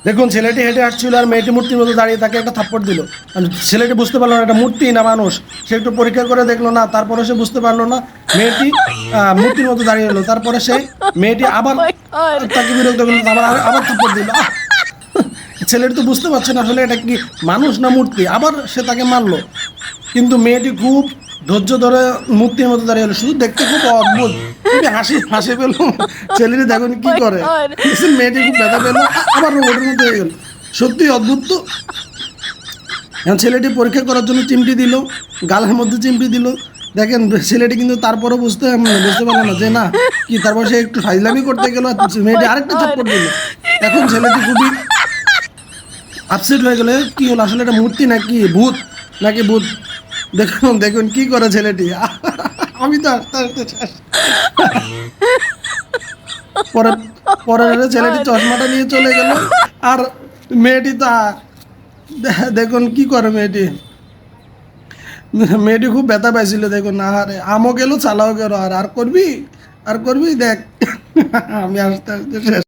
দেখুন ছেলেটি হেঁটে আসছিল আর মেয়েটি মূর্তির মতো দাঁড়িয়ে তাকে একটা থাপ্পড় দিল। আর ছেলেটি বুঝতে পারলো না এটা মূর্তি না মানুষ। সে একটু পরীক্ষা করে দেখলো না, তারপরে সে বুঝতে পারলো না মেয়েটি মূর্তির মতো দাঁড়িয়ে এলো। তারপরে মেয়েটি আবার Oh my God! তাকে বিরক্ত করলো, আবার আবার থাপ্পড় দিল। ছেলেটি তো বুঝতে পারছে না আসলে এটা কি মানুষ না মূর্তি, আবার সে তাকে মারলো। কিন্তু মেয়েটি খুব ধৈর্য ধরে মূর্তির মতো দাঁড়িয়ে এলো, শুধু দেখতে খুব অদ্ভুত। খুবই হাসি হাসি পেল। ছেলেটি দেখুন কি my করে, God! মেয়েটি খুব ব্যথা পেলো, আবার রোবটের মতো হয়ে গেল। সত্যি অদ্ভুত তো। এখন ছেলেটি পরীক্ষা করার জন্য চিমটি দিল, গালের মধ্যে চিমটি দিল। দেখেন ছেলেটি কিন্তু তারপরও বুঝতে পারলো না যে না কি, তারপর সে একটু ফাইজলামি করতে গেল, মেয়েটি আরেকটা থাপ্পড় দিল। এখন ছেলেটি খুবই আপসেট হয়ে গেলে কি হলো, আসলে এটা মূর্তি নাকি ভূত। দেখুন দেখুন কি করে ছেলেটি। আমি তো আস্তে আস্তে শেষ। পরে পরে ছেলেটি চশমাটা নিয়ে চলে গেল। আর মেয়েটি তা দেখুন কি করে মেয়েটি খুব ব্যথা পাইছিল। দেখুন আরে আমও গেল চালাও গেল, আর করবি দেখ। আমি আস্তে আস্তে শেষ।